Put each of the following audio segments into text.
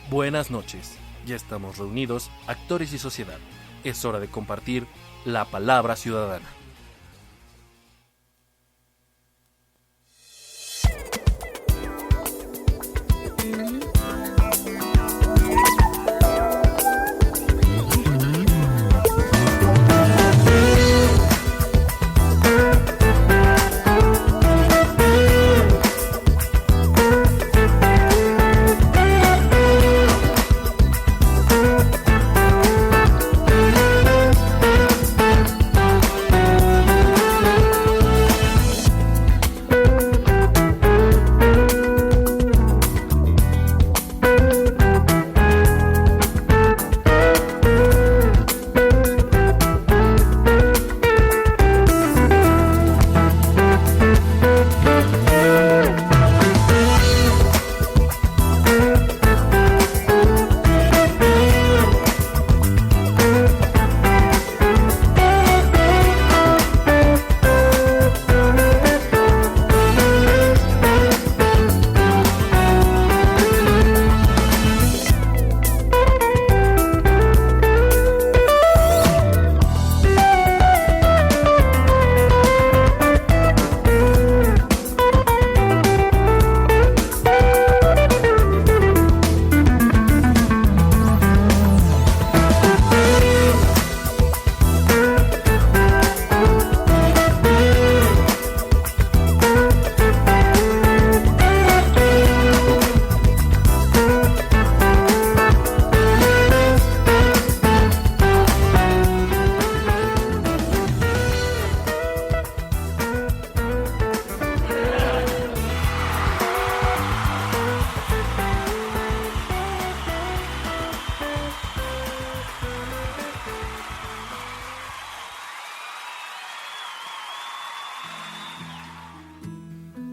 Buenas noches, ya estamos reunidos, actores y sociedad. Es hora de compartir la palabra ciudadana.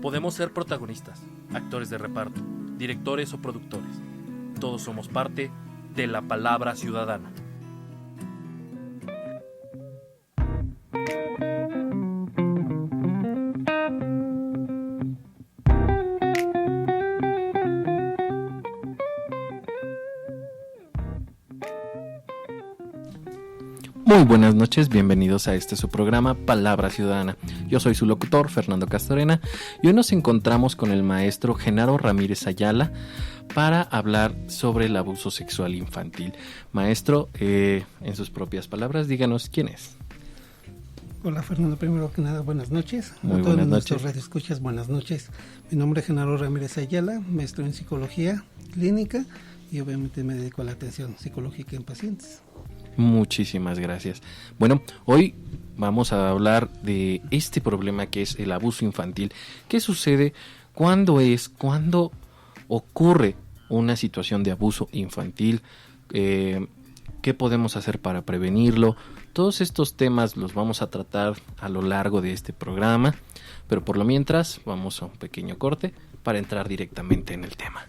Podemos ser protagonistas, actores de reparto, directores o productores. Todos somos parte de la palabra ciudadana. Muy buenas noches, bienvenidos a su programa Palabra Ciudadana. Yo soy su locutor, Fernando Castorena, y hoy nos encontramos con el maestro Genaro Ramírez Ayala para hablar sobre el abuso sexual infantil. Maestro, en sus propias palabras, díganos quién es. Hola Fernando, primero que nada, buenas noches. Muy a todos buenas nuestros noches. radioescuchas, buenas noches. Mi nombre es Genaro Ramírez Ayala, maestro en psicología clínica y obviamente me dedico a la atención psicológica en pacientes. Muchísimas gracias. Bueno, hoy vamos a hablar de este problema que es el abuso infantil. ¿Qué sucede? ¿Cuándo ocurre una situación de abuso infantil? ¿Qué podemos hacer para prevenirlo? Todos estos temas los vamos a tratar a lo largo de este programa, pero por lo mientras vamos a un pequeño corte para entrar directamente en el tema.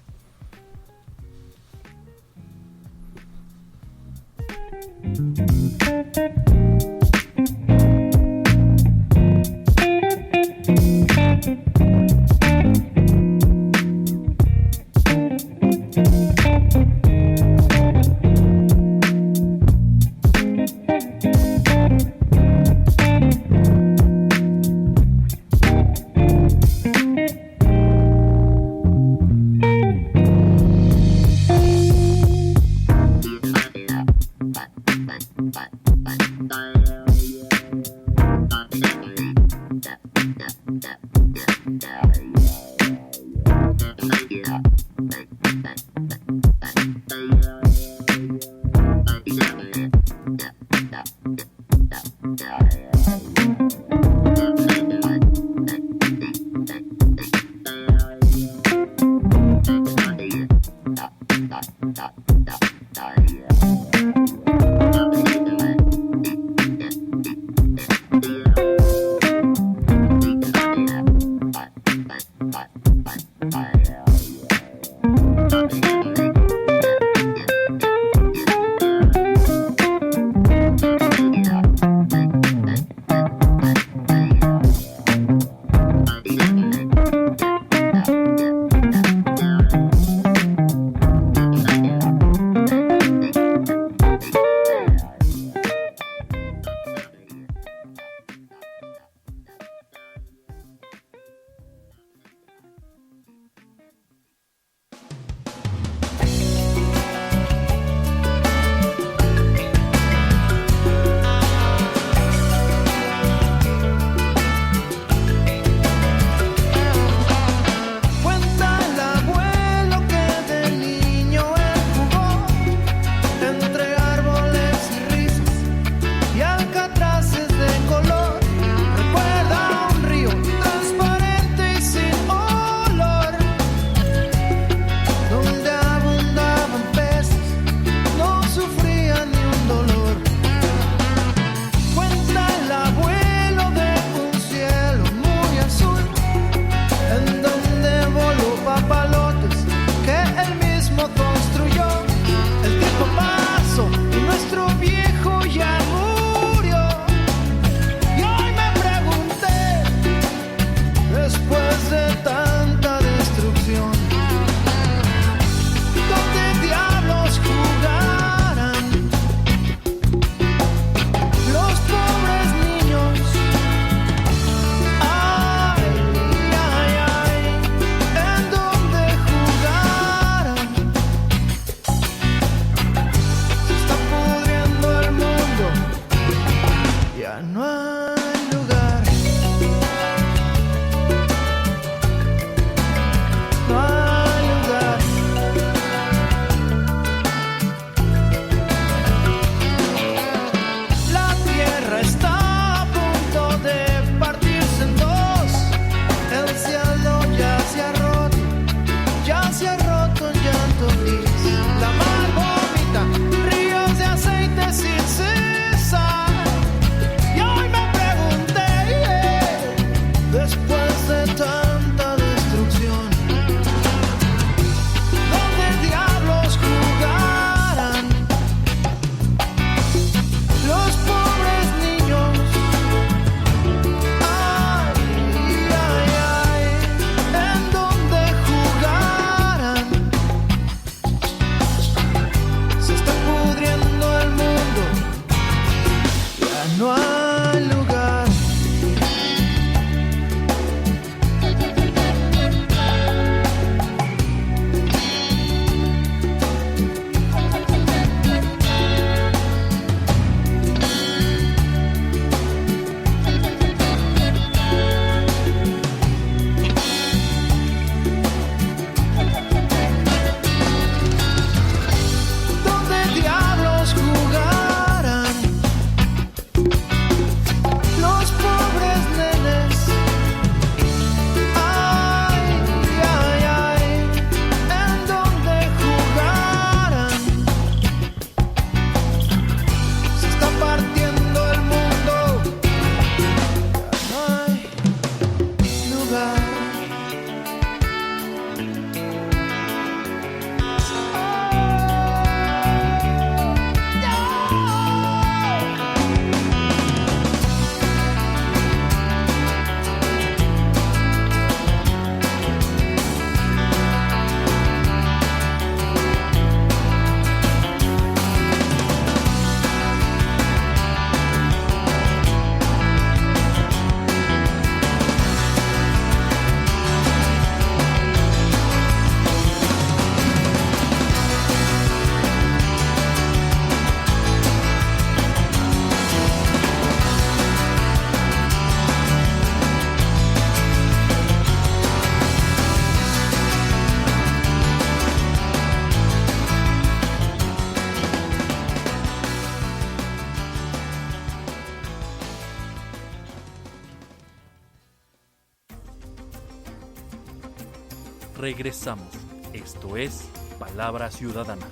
Regresamos. Esto es Palabra Ciudadana.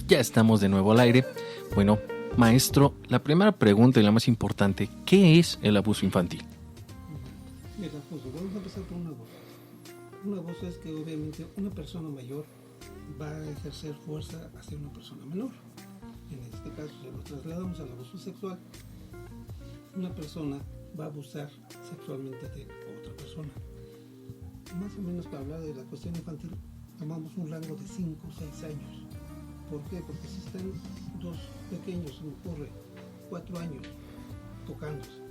Ya estamos de nuevo al aire. Bueno, maestro, la primera pregunta y la más importante, ¿qué es el abuso infantil? Mira, Alfonso, vamos a empezar por un abuso. Un abuso es que obviamente una persona mayor va a ejercer fuerza hacia una persona menor. En este caso, si lo trasladamos al abuso sexual, una persona va a abusar sexualmente de otra persona. Más o menos para hablar de la cuestión infantil, tomamos un rango de 5 o 6 años. ¿Por qué? Porque si están dos pequeños, se me ocurre, 4 años, tocándose,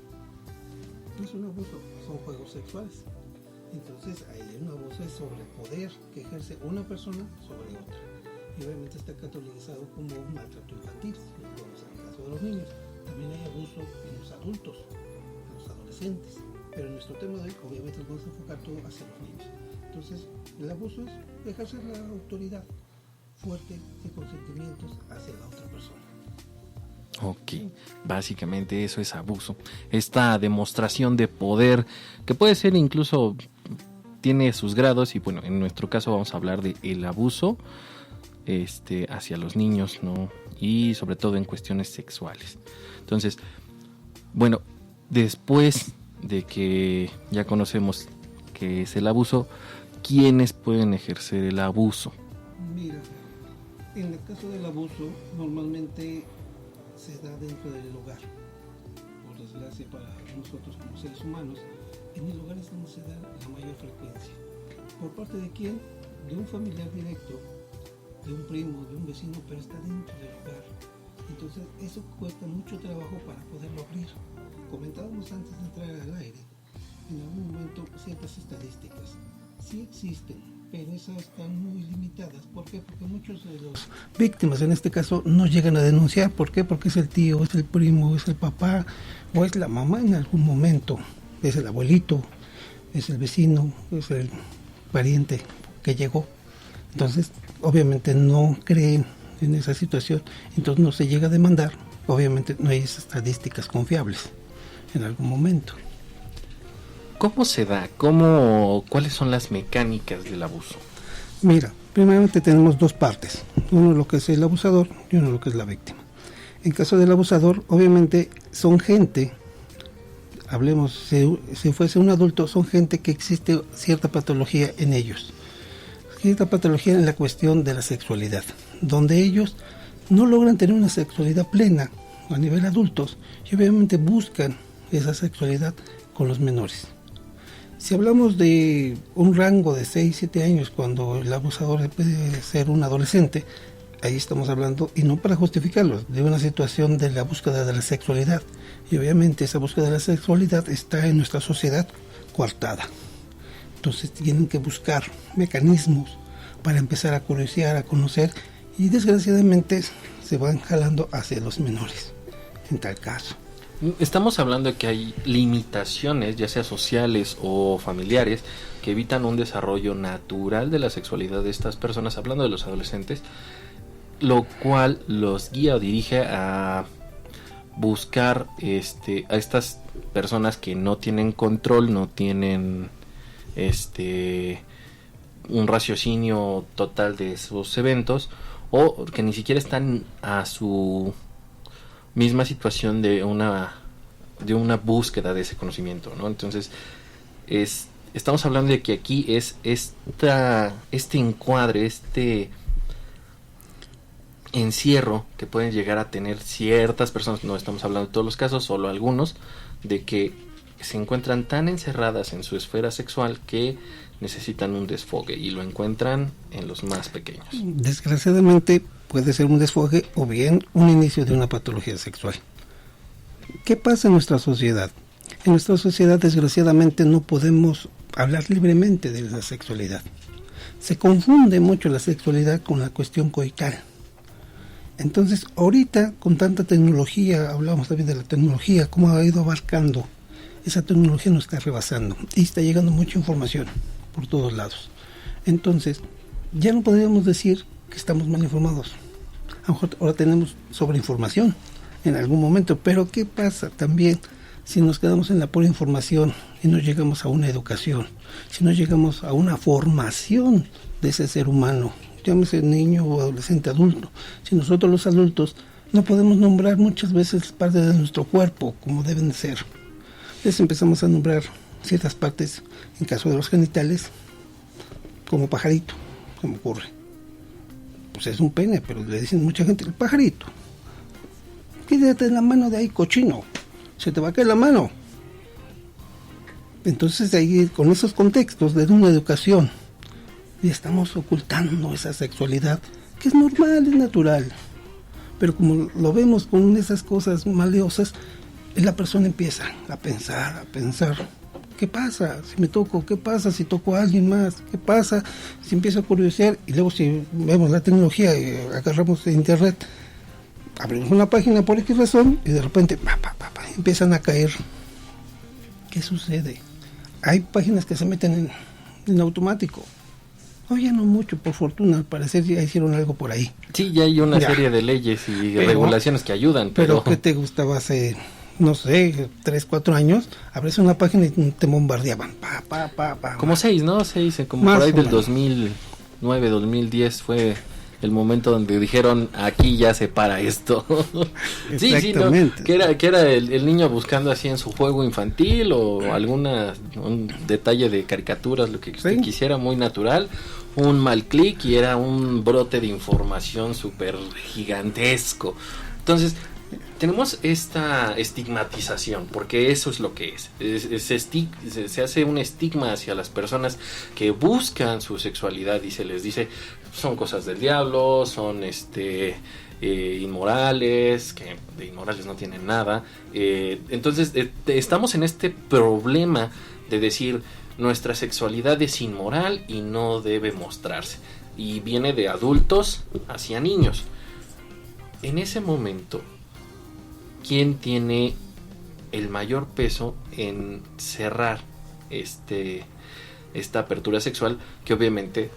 no es un abuso, son juegos sexuales. Entonces ahí un abuso es sobre el poder que ejerce una persona sobre otra. Y obviamente está categorizado como un maltrato infantil, si nos vamos al caso de los niños. También hay abuso en los adultos, en los adolescentes. Pero en nuestro tema de hoy, obviamente, nos vamos a enfocar todo hacia los niños. Entonces, el abuso es ejercer la autoridad fuerte de consentimientos hacia la otra persona. Ok, básicamente eso es abuso. Esta demostración de poder, que puede ser incluso, tiene sus grados, y bueno, en nuestro caso vamos a hablar de el abuso hacia los niños, ¿no? Y sobre todo en cuestiones sexuales. Entonces, bueno, después de que ya conocemos qué es el abuso, ¿quiénes pueden ejercer el abuso? Mira, en el caso del abuso, normalmente se da dentro del hogar. Por desgracia para nosotros como seres humanos, en el hogar es donde se da la mayor frecuencia. ¿Por parte de quién? De un familiar directo, de un primo, de un vecino, pero está dentro del hogar. Entonces eso cuesta mucho trabajo para poderlo abrir. Comentábamos antes de entrar al aire, en algún momento ciertas estadísticas. Sí existen, pero esas están muy limitadas. ¿Por qué? Porque muchos de los víctimas en este caso no llegan a denunciar. ¿Por qué? Porque es el tío, es el primo, es el papá o es la mamá en algún momento, es el abuelito, es el vecino, es el pariente que llegó. Entonces, obviamente no creen en esa situación, entonces no se llega a demandar. Obviamente no hay esas estadísticas confiables en algún momento. ¿Cómo se da? ¿Cuáles son las mecánicas del abuso? Mira, primeramente tenemos dos partes, uno lo que es el abusador y uno lo que es la víctima. En caso del abusador, obviamente son gente, hablemos, si fuese un adulto, son gente que existe cierta patología en ellos, cierta patología en la cuestión de la sexualidad, donde ellos no logran tener una sexualidad plena a nivel adultos y obviamente buscan esa sexualidad con los menores. Si hablamos de un rango de 6-7 años, cuando el abusador puede ser un adolescente, ahí estamos hablando, y no para justificarlo, de una situación de la búsqueda de la sexualidad. Y obviamente esa búsqueda de la sexualidad está en nuestra sociedad coartada. Entonces tienen que buscar mecanismos para empezar a curiosear, a conocer, y desgraciadamente se van jalando hacia los menores, en tal caso. Estamos hablando de que hay limitaciones, ya sea sociales o familiares, que evitan un desarrollo natural de la sexualidad de estas personas, hablando de los adolescentes, lo cual los guía o dirige a buscar a estas personas que no tienen control, no tienen un raciocinio total de esos eventos, o que ni siquiera están a su misma situación de una búsqueda de ese conocimiento, ¿no? Entonces estamos hablando de que aquí es este encuadre, este encierro que pueden llegar a tener ciertas personas, no estamos hablando de todos los casos, solo algunos, de que se encuentran tan encerradas en su esfera sexual que necesitan un desfogue, y lo encuentran en los más pequeños. Desgraciadamente puede ser un desfogue o bien un inicio de una patología sexual. ¿Qué pasa en nuestra sociedad? En nuestra sociedad, desgraciadamente, no podemos hablar libremente de la sexualidad. Se confunde mucho la sexualidad con la cuestión coital. Entonces, ahorita, con tanta tecnología, hablamos también de la tecnología, cómo ha ido abarcando. Esa tecnología nos está rebasando y está llegando mucha información. por todos lados. Entonces, ya no podríamos decir que estamos mal informados. A lo mejor ahora tenemos sobreinformación en algún momento, pero ¿qué pasa también si nos quedamos en la pura información y no llegamos a una educación, si no llegamos a una formación de ese ser humano, llámese niño o adolescente, adulto? Si nosotros los adultos no podemos nombrar muchas veces partes de nuestro cuerpo como deben de ser, entonces empezamos a nombrar ciertas partes, en caso de los genitales, como pajarito, se me ocurre. Pues es un pene, pero le dicen mucha gente, el pajarito. Quédate en la mano de ahí, cochino, se te va a caer la mano. Entonces ahí, con esos contextos de una educación, y estamos ocultando esa sexualidad, que es normal, es natural. Pero como lo vemos con esas cosas maleosas, la persona empieza a pensar, ¿qué pasa si me toco? ¿Qué pasa si toco a alguien más? ¿Qué pasa si empiezo a curiosear? Y luego si vemos la tecnología y agarramos internet, abrimos una página por X razón y de repente empiezan a caer. ¿Qué sucede? Hay páginas que se meten en automático. Oye, no mucho, por fortuna, al parecer ya hicieron algo por ahí. Sí, ya hay una serie de leyes y regulaciones que ayudan. Pero ¿qué te gustaba hace, no sé, 3, 4 años? Abres una página y te bombardeaban. Como 6, ¿no? 6, como más por ahí del 2009, 2010 fue el momento donde dijeron, aquí ya se para esto. Exactamente. Sí, ¿no? Que era el niño buscando así en su juego infantil o un detalle de caricaturas, lo que usted quisiera, muy natural, un mal clic y era un brote de información súper gigantesco. Entonces, tenemos esta estigmatización, porque eso es lo que es. Se hace un estigma hacia las personas que buscan su sexualidad y se les dice, son cosas del diablo, son inmorales, que de inmorales no tienen nada. Entonces, estamos en este problema de decir, nuestra sexualidad es inmoral y no debe mostrarse. Y viene de adultos hacia niños. En ese momento, ¿quién tiene el mayor peso en cerrar esta apertura sexual que obviamente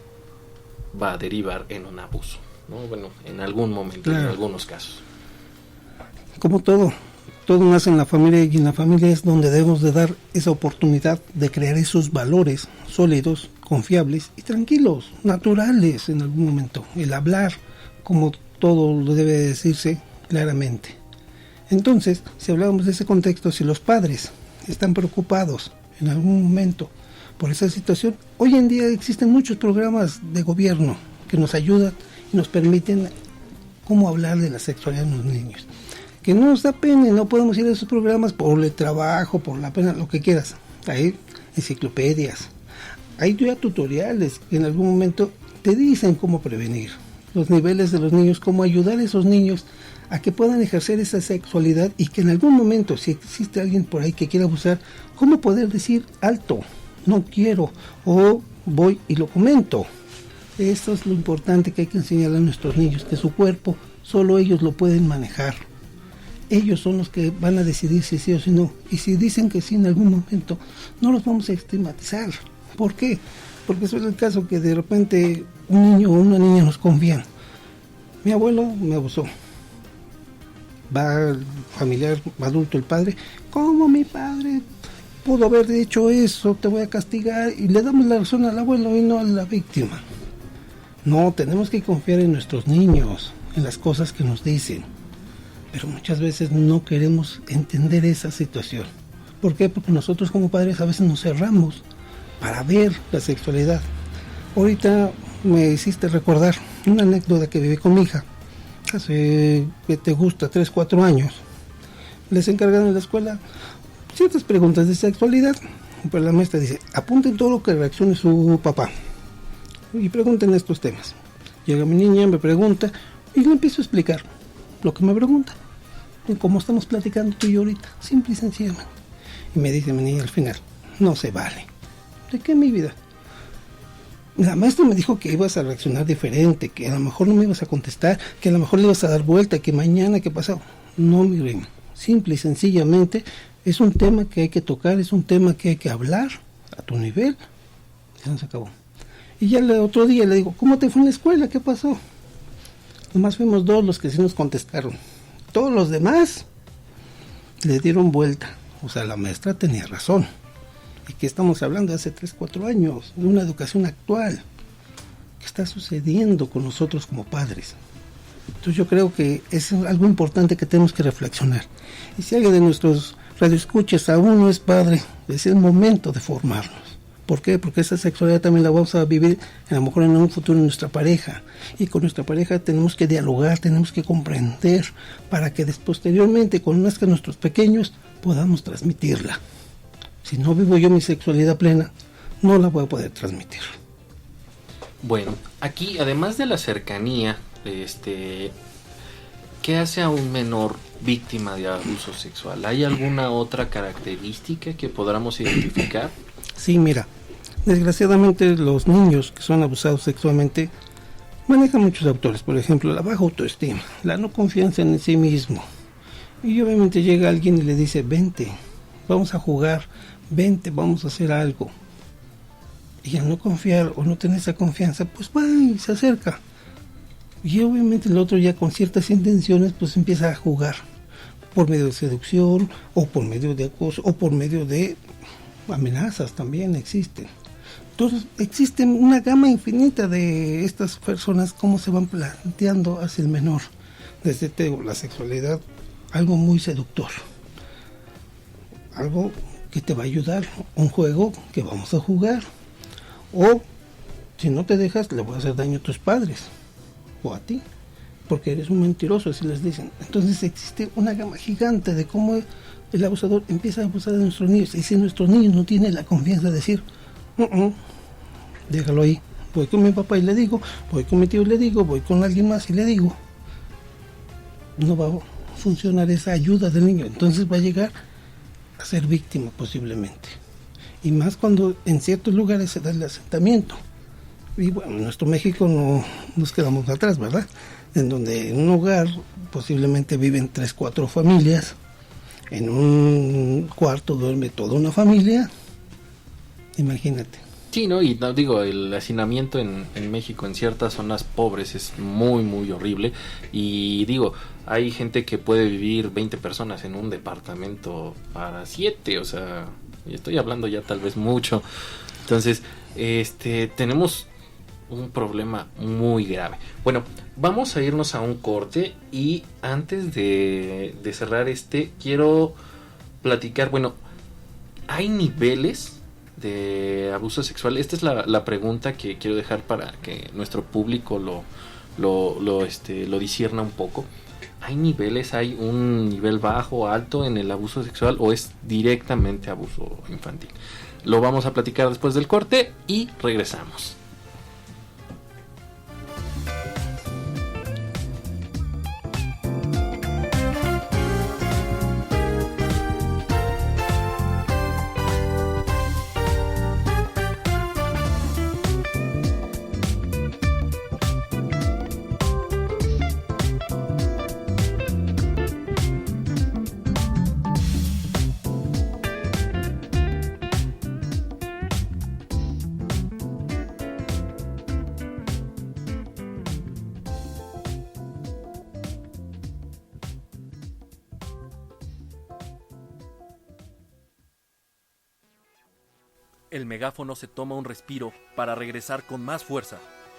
va a derivar en un abuso, ¿no? Bueno, en algún momento, claro. En algunos casos. Como todo nace en la familia y en la familia es donde debemos de dar esa oportunidad de crear esos valores sólidos, confiables y tranquilos, naturales en algún momento. El hablar, como todo lo debe decirse claramente. Entonces, si hablamos de ese contexto, si los padres están preocupados en algún momento por esa situación, hoy en día existen muchos programas de gobierno que nos ayudan y nos permiten cómo hablar de la sexualidad de los niños. Que no nos da pena y no podemos ir a esos programas por el trabajo, por la pena, lo que quieras. Hay enciclopedias, hay ya tutoriales que en algún momento te dicen cómo prevenir los niveles de los niños, cómo ayudar a esos niños a que puedan ejercer esa sexualidad y que en algún momento, si existe alguien por ahí que quiera abusar, cómo poder decir alto, no quiero, o voy y lo comento. Esto es lo importante que hay que enseñar a nuestros niños, que su cuerpo solo ellos lo pueden manejar. Ellos son los que van a decidir si sí o si no. Y si dicen que sí en algún momento, no los vamos a estigmatizar. ¿Por qué? Porque eso es el caso que de repente un niño o una niña nos confían. Mi abuelo me abusó. Va el familiar adulto, el padre. ¿Cómo mi padre pudo haber dicho eso? Te voy a castigar. Y le damos la razón al abuelo y no a la víctima. No, tenemos que confiar en nuestros niños, en las cosas que nos dicen. Pero muchas veces no queremos entender esa situación. ¿Por qué? Porque nosotros como padres a veces nos cerramos para ver la sexualidad. Ahorita me hiciste recordar una anécdota que viví con mi hija. Hace, ¿qué te gusta? 3, 4 años. Les encargaron en la escuela ciertas preguntas de sexualidad. Pues la maestra dice, apunten todo lo que reaccione su papá. Y pregunten estos temas. Llega mi niña, me pregunta, y le empiezo a explicar lo que me pregunta. Y como estamos platicando tú y yo ahorita, simple y sencillamente. Y me dice mi niña al final, no se vale. ¿De qué, mi vida? La maestra me dijo que ibas a reaccionar diferente, que a lo mejor no me ibas a contestar, que a lo mejor le ibas a dar vuelta, que mañana, que pasado. No, mi reina. Simple y sencillamente es un tema que hay que tocar, es un tema que hay que hablar a tu nivel. Ya no se acabó. Y ya el otro día le digo, ¿cómo te fue en la escuela? ¿Qué pasó? Nomás fuimos 2 los que sí nos contestaron. Todos los demás le dieron vuelta. O sea, la maestra tenía razón. Y que estamos hablando de hace 3, 4 años, de una educación actual. ¿Qué está sucediendo con nosotros como padres? Entonces yo creo que es algo importante que tenemos que reflexionar. Y si alguien de nuestros radioescuchas aún no es padre, es el momento de formarnos. ¿Por qué? Porque esa sexualidad también la vamos a vivir a lo mejor en un futuro en nuestra pareja. Y con nuestra pareja tenemos que dialogar, tenemos que comprender para que posteriormente, cuando nazcan nuestros pequeños, podamos transmitirla. Si no vivo yo mi sexualidad plena, no la voy a poder transmitir. Bueno, aquí además de la cercanía, ¿qué hace a un menor víctima de abuso sexual? ¿Hay alguna otra característica que podamos identificar? Sí, mira, desgraciadamente los niños que son abusados sexualmente manejan muchos autores, por ejemplo, la baja autoestima, la no confianza en sí mismo. Y obviamente llega alguien y le dice, vente, vamos a jugar, vente, vamos a hacer algo. Y al no confiar o no tener esa confianza, pues va y se acerca. Y obviamente el otro ya con ciertas intenciones pues empieza a jugar por medio de seducción o por medio de acoso o por medio de amenazas también existen. Entonces existe una gama infinita de estas personas, cómo se van planteando hacia el menor. Desde la sexualidad, algo muy seductor, algo que te va a ayudar, un juego que vamos a jugar, o si no te dejas le voy a hacer daño a tus padres o a ti, porque eres un mentiroso, así les dicen. Entonces existe una gama gigante de cómo el abusador empieza a abusar de nuestros niños, y si nuestros niños no tienen la confianza de decir, déjalo ahí, voy con mi papá y le digo, voy con mi tío y le digo, voy con alguien más y le digo, no va a funcionar esa ayuda del niño, entonces va a llegar a ser víctima posiblemente. Y más cuando en ciertos lugares se da el asentamiento. Y bueno, en nuestro México no nos quedamos atrás, ¿verdad? En donde en un hogar posiblemente viven 3, 4 familias, en un cuarto duerme toda una familia, imagínate. Sí, ¿no? Y no, digo, el hacinamiento en México en ciertas zonas pobres es muy, muy horrible. Y digo, hay gente que puede vivir 20 personas en un departamento para 7, o sea, y estoy hablando ya tal vez mucho. Entonces, tenemos un problema muy grave. Bueno, vamos a irnos a un corte y antes de cerrar quiero platicar, bueno, ¿hay niveles de abuso sexual? Esta es la pregunta que quiero dejar para que nuestro público lo discierna un poco. ¿Hay niveles? ¿Hay un nivel bajo o alto en el abuso sexual o es directamente abuso infantil? Lo vamos a platicar después del corte y regresamos. El megáfono se toma un respiro para regresar con más fuerza.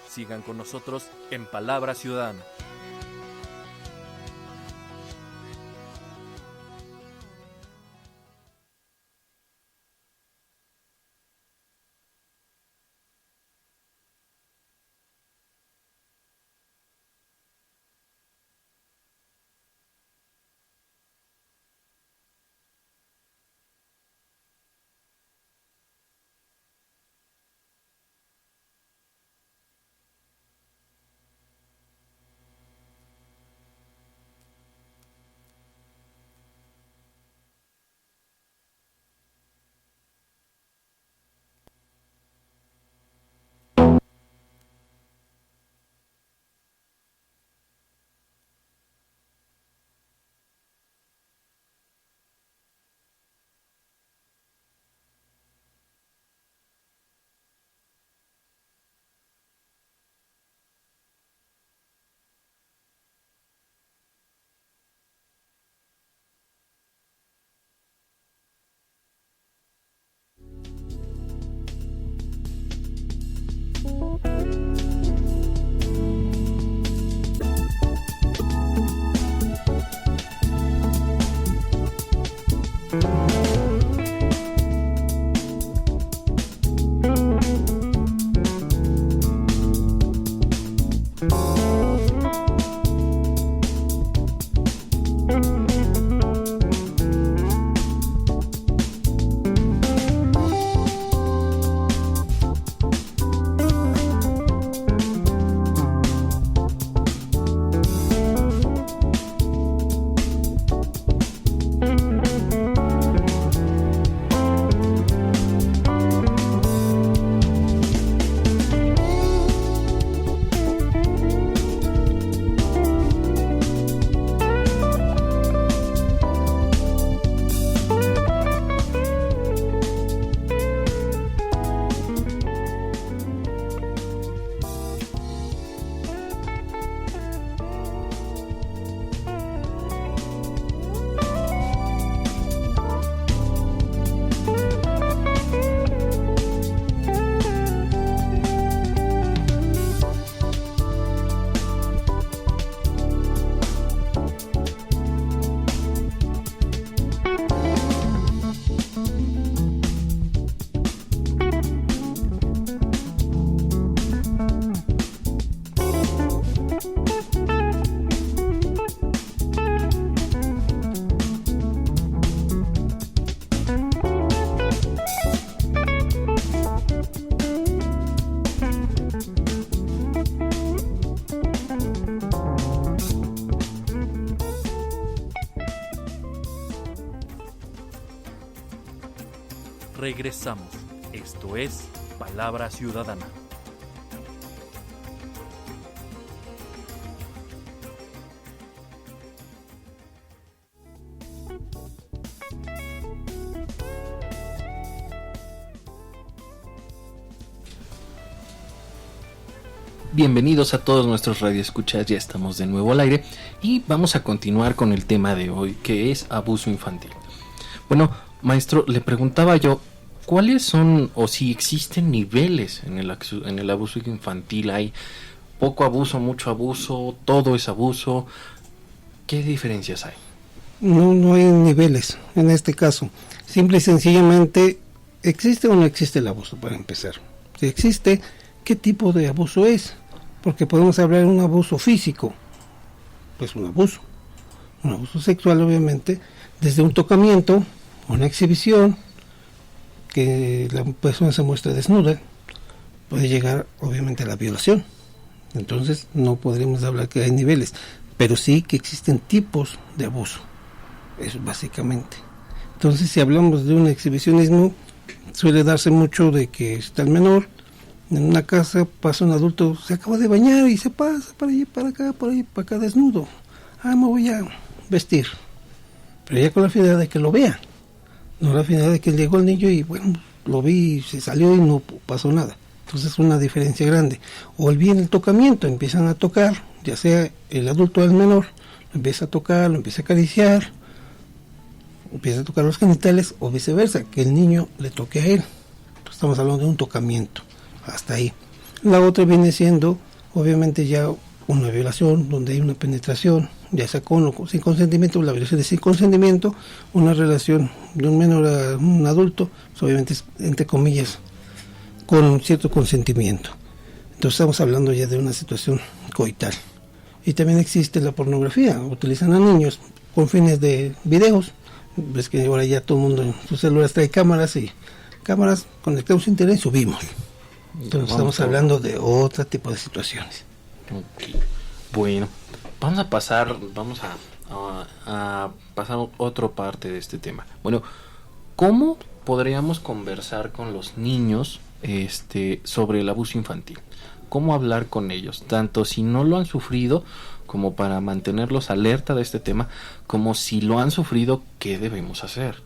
Sigan con nosotros en Palabra Ciudadana. Regresamos. Esto es Palabra Ciudadana. Bienvenidos a todos nuestros radioescuchas, ya estamos de nuevo al aire y vamos a continuar con el tema de hoy, que es abuso infantil. Bueno, maestro, le preguntaba yo, ¿cuáles son o si existen niveles en el abuso infantil? ¿Hay poco abuso, mucho abuso, todo es abuso? ¿Qué diferencias hay? No hay niveles en este caso. Simple y sencillamente, ¿existe o no existe el abuso? Para empezar, si existe, ¿qué tipo de abuso es? Porque podemos hablar de un abuso físico, pues un abuso sexual, obviamente, desde un tocamiento, una exhibición, que la persona se muestra desnuda, puede llegar obviamente a la violación. Entonces no podríamos hablar que hay niveles, pero sí que existen tipos de abuso, eso básicamente. Entonces, si hablamos de un exhibicionismo, suele darse mucho de que está el menor en una casa, pasa un adulto, se acaba de bañar y se pasa para allí, para acá, por ahí, para acá desnudo. Me voy a vestir. Pero ya con la finalidad de que lo vea. No la finalidad de que llegó el niño y bueno, lo vi, se salió y no pasó nada. Entonces es una diferencia grande. O el bien el tocamiento, empiezan a tocar, ya sea el adulto o el menor, lo empieza a tocar, lo empieza a acariciar, empieza a tocar los genitales o viceversa, que el niño le toque a él. Entonces estamos hablando de un tocamiento. Hasta ahí. La otra viene siendo obviamente ya una violación donde hay una penetración, ya sea con o sin consentimiento. La violación es sin consentimiento, una relación de un menor a un adulto, pues obviamente es, entre comillas, con un cierto consentimiento. Entonces estamos hablando ya de una situación coital. Y también existe la pornografía, utilizan a niños con fines de videos. Ves que ahora ya todo el mundo en sus celulares trae cámaras y cámaras, conectamos a internet y subimos. Entonces estamos hablando de otro tipo de situaciones. Okay. Bueno, vamos a pasar a otra parte de este tema. Bueno, ¿cómo podríamos conversar con los niños sobre el abuso infantil? ¿Cómo hablar con ellos? Tanto si no lo han sufrido, como para mantenerlos alerta de este tema, como si lo han sufrido, ¿qué debemos hacer?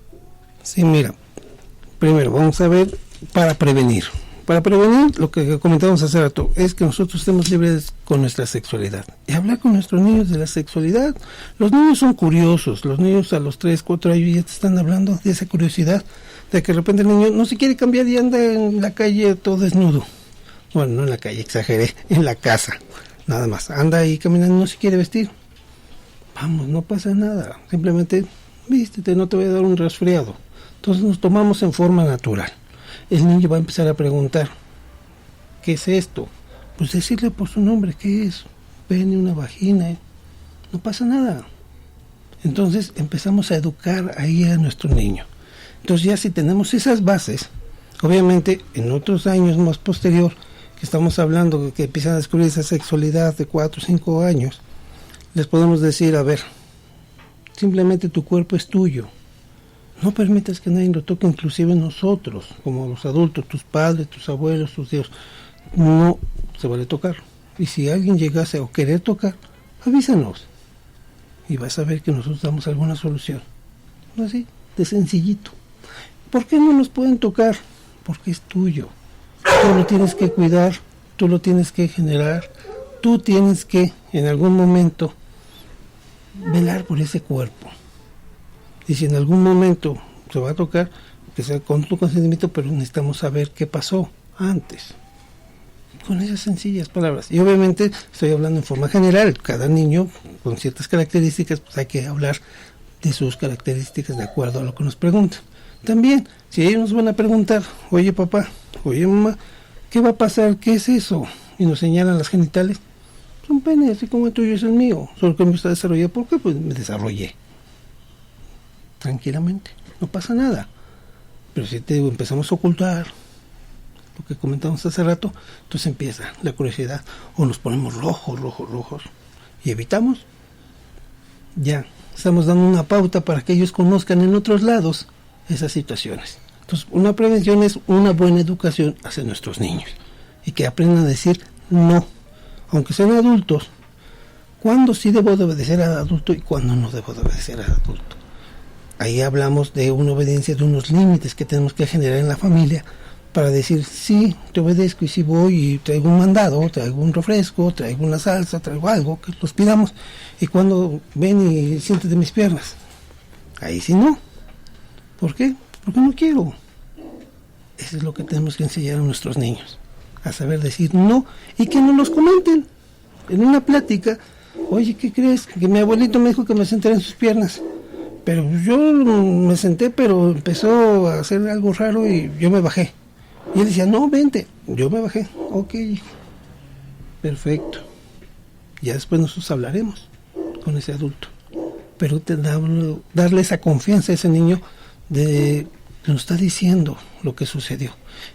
Sí, mira, primero vamos a ver para prevenir. Para prevenir, lo que comentamos hace rato, es que nosotros estemos libres con nuestra sexualidad. Y hablar con nuestros niños de la sexualidad. Los niños son curiosos. Los niños a los 3, 4 años ya te están hablando de esa curiosidad. De que de repente el niño no se quiere cambiar y anda en la calle todo desnudo. Bueno, no en la calle, exageré. En la casa. Nada más. Anda ahí caminando y no se quiere vestir. Vamos, no pasa nada. Simplemente vístete, no te voy a dar un resfriado. Entonces nos tomamos en forma natural. El niño va a empezar a preguntar, ¿qué es esto? Pues decirle por su nombre, ¿qué es? Pene, una vagina, no pasa nada. Entonces empezamos a educar ahí a nuestro niño. Entonces ya si tenemos esas bases, obviamente en otros años más posterior, que estamos hablando de que empiezan a descubrir esa sexualidad de 4 o 5 años, les podemos decir, a ver, simplemente tu cuerpo es tuyo. No permitas que nadie lo toque, inclusive nosotros, como los adultos, tus padres, tus abuelos, tus tíos. No se vale tocar. Y si alguien llegase a querer tocar, avísanos. Y vas a ver que nosotros damos alguna solución. Así, de sencillito. ¿Por qué no nos pueden tocar? Porque es tuyo. Tú lo tienes que cuidar, tú lo tienes que generar, tú tienes que, en algún momento, velar por ese cuerpo. Y si en algún momento se va a tocar, que sea con tu consentimiento, pero necesitamos saber qué pasó antes. Con esas sencillas palabras. Y obviamente estoy hablando en forma general. Cada niño con ciertas características, pues hay que hablar de sus características de acuerdo a lo que nos preguntan. También, si ellos nos van a preguntar, oye papá, oye mamá, ¿qué va a pasar? ¿Qué es eso? Y nos señalan las genitales. Son pene, así como el tuyo es el mío. Solo que me está desarrollado. ¿Por qué? Pues me desarrollé. Tranquilamente, no pasa nada. Pero si te digo, empezamos a ocultar lo que comentamos hace rato, entonces empieza la curiosidad, o nos ponemos rojos, y evitamos. Ya, estamos dando una pauta para que ellos conozcan en otros lados esas situaciones. Entonces, una prevención es una buena educación hacia nuestros niños y que aprendan a decir no, aunque sean adultos, cuándo sí debo de obedecer al adulto y cuándo no debo de obedecer al adulto. Ahí hablamos de una obediencia, de unos límites que tenemos que generar en la familia para decir, sí, te obedezco y si voy y traigo un mandado, traigo un refresco, traigo una salsa, traigo algo, que los pidamos, y cuando ven y sienten de mis piernas, ahí sí no. ¿Por qué? Porque no quiero. Eso es lo que tenemos que enseñar a nuestros niños, a saber decir no y que nos los comenten en una plática. Oye, ¿qué crees? Que mi abuelito me dijo que me sentara en sus piernas, pero yo me senté, pero empezó a hacer algo raro y yo me bajé. Y él decía, no, vente. Yo me bajé. Ok, perfecto. Ya después nosotros hablaremos con ese adulto. Pero darle esa confianza a ese niño de que nos está diciendo lo que sucedió.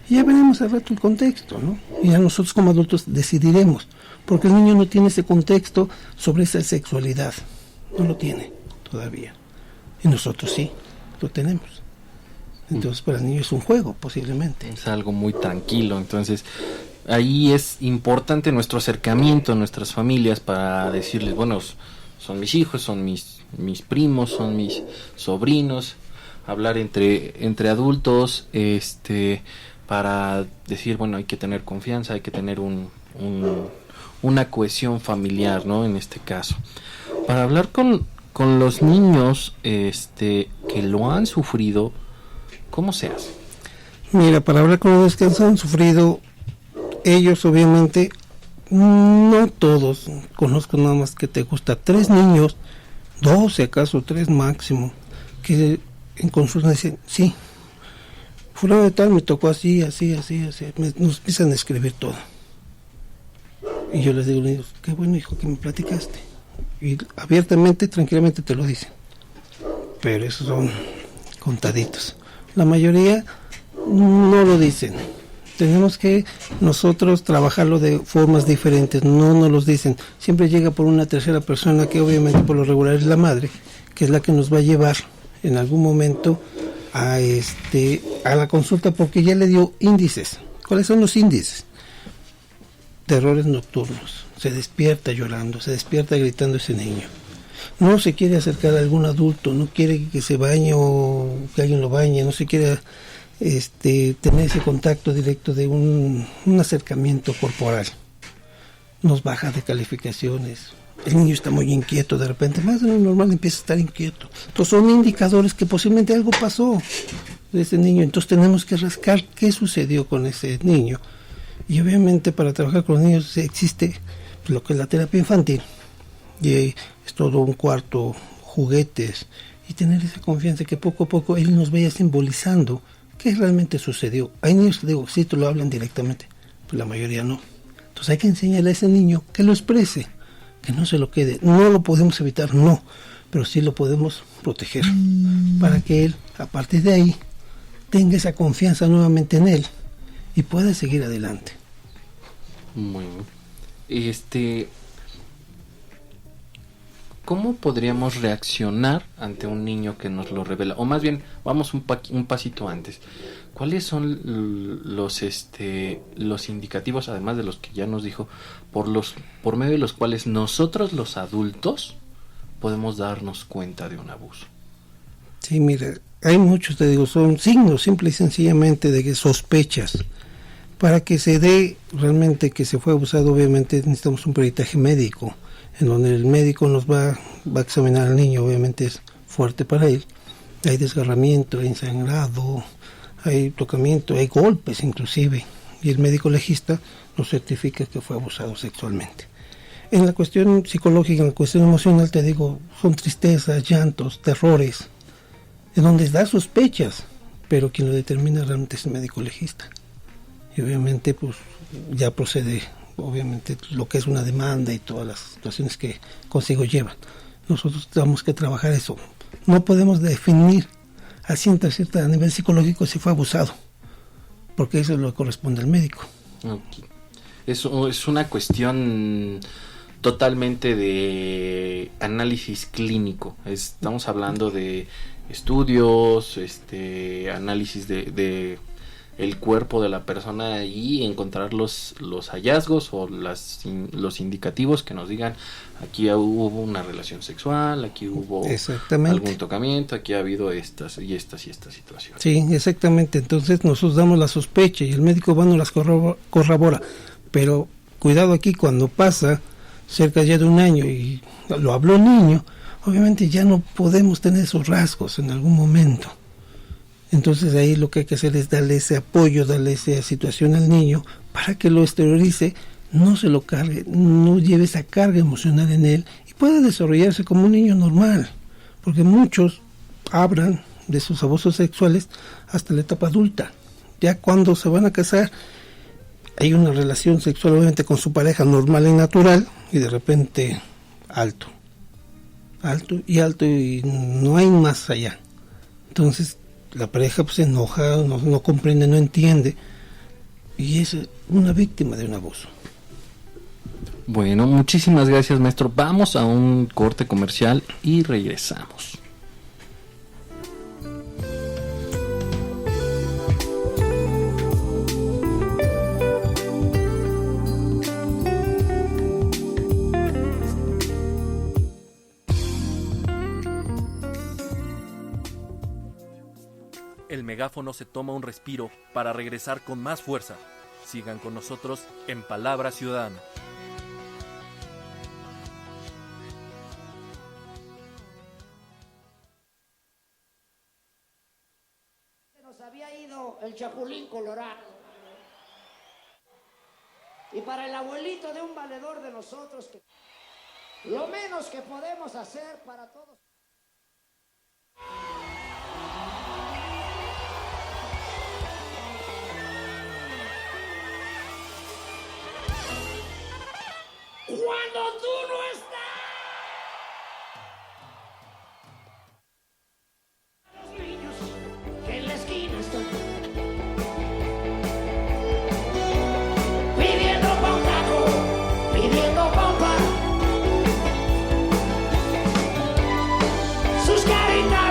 Y ya veremos al rato el contexto, ¿no? Y ya nosotros como adultos decidiremos, porque el niño no tiene ese contexto sobre esa sexualidad. No lo tiene todavía. Y nosotros sí, lo tenemos. Entonces para el niño es un juego, posiblemente. Es algo muy tranquilo, entonces ahí es importante nuestro acercamiento a nuestras familias para decirles, bueno, son mis hijos, son mis primos, son mis sobrinos, hablar entre adultos, para decir, bueno, hay que tener confianza, hay que tener una cohesión familiar, ¿no? En este caso. Para hablar con los niños que lo han sufrido, ¿cómo se hace? Mira, para hablar con los que han sufrido, ellos obviamente, no todos, conozco nada más que te gusta 3 niños, 2 si acaso 3 máximo, que en consulta dicen, sí, fulano de tal me tocó así, nos empiezan a escribir todo. Y yo les digo a los niños, qué bueno hijo que me platicaste. Y abiertamente, tranquilamente te lo dicen. Pero esos son contaditos. La mayoría no lo dicen. Tenemos que nosotros trabajarlo de formas diferentes, no nos los dicen. Siempre llega por una tercera persona que obviamente por lo regular es la madre, que es la que nos va a llevar en algún momento a la consulta porque ya le dio índices. ¿Cuáles son los índices? Terrores nocturnos. Se despierta llorando, se despierta gritando ese niño. No se quiere acercar a algún adulto, no quiere que se bañe o que alguien lo bañe, no se quiere tener ese contacto directo de un acercamiento corporal. Nos baja de calificaciones. El niño está muy inquieto, de repente, más de lo normal empieza a estar inquieto. Entonces son indicadores que posiblemente algo pasó de ese niño. Entonces tenemos que rascar qué sucedió con ese niño. Y obviamente para trabajar con los niños existe lo que es la terapia infantil. Y es todo un cuarto, juguetes, y tener esa confianza que poco a poco él nos vaya simbolizando qué realmente sucedió. Hay niños que digo, sí, te lo hablan directamente, pues la mayoría no. Entonces hay que enseñarle a ese niño que lo exprese, que no se lo quede. No lo podemos evitar, no, pero sí lo podemos proteger para que él, a partir de ahí, tenga esa confianza nuevamente en él y pueda seguir adelante. Muy bien. ¿Cómo podríamos reaccionar ante un niño que nos lo revela? O más bien, vamos un pasito antes. ¿Cuáles son los indicativos, además de los que ya nos dijo, por medio de los cuales nosotros los adultos podemos darnos cuenta de un abuso? Sí, mira, hay muchos, te digo, son signos simple y sencillamente de que sospechas. Para que se dé realmente que se fue abusado, obviamente necesitamos un peritaje médico, en donde el médico nos va a examinar al niño, obviamente es fuerte para él. Hay desgarramiento, hay sangrado, hay tocamiento, hay golpes inclusive, y el médico legista nos certifica que fue abusado sexualmente. En la cuestión psicológica, en la cuestión emocional, te digo, son tristezas, llantos, terrores, en donde da sospechas, pero quien lo determina realmente es el médico legista. Y obviamente pues ya procede obviamente lo que es una demanda y todas las situaciones que consigo llevan. Nosotros tenemos que trabajar eso. No podemos definir a nivel psicológico si fue abusado, porque eso es lo que corresponde al médico. Okay. Eso es una cuestión totalmente de análisis clínico. Estamos hablando de estudios, análisis de el cuerpo de la persona y encontrar los hallazgos o los indicativos que nos digan aquí hubo una relación sexual, aquí hubo algún tocamiento, aquí ha habido estas situaciones. Sí, exactamente. Entonces nosotros damos la sospecha y el médico va nos las corrobora. Pero cuidado aquí, cuando pasa cerca ya de un año y lo habló el niño, obviamente ya no podemos tener esos rasgos en algún momento. Entonces ahí lo que hay que hacer es darle ese apoyo, darle esa situación al niño para que lo exteriorice, no se lo cargue, no lleve esa carga emocional en él y pueda desarrollarse como un niño normal, porque muchos hablan de sus abusos sexuales hasta la etapa adulta. Ya cuando se van a casar hay una relación sexual obviamente con su pareja normal y natural y de repente alto y no hay más allá. Entonces la pareja pues se enoja, no comprende, no entiende y es una víctima de un abuso. Bueno, muchísimas gracias, maestro. Vamos a un corte comercial y regresamos. El megáfono se toma un respiro para regresar con más fuerza. Sigan con nosotros en Palabra Ciudadana. Se nos había ido el Chapulín Colorado. Y para el abuelito de un valedor de nosotros, que lo menos que podemos hacer para todos. Cuando tú no estás. Los niños que en la esquina están pidiendo pa' un taco, pidiendo pa' un pan. Sus caritas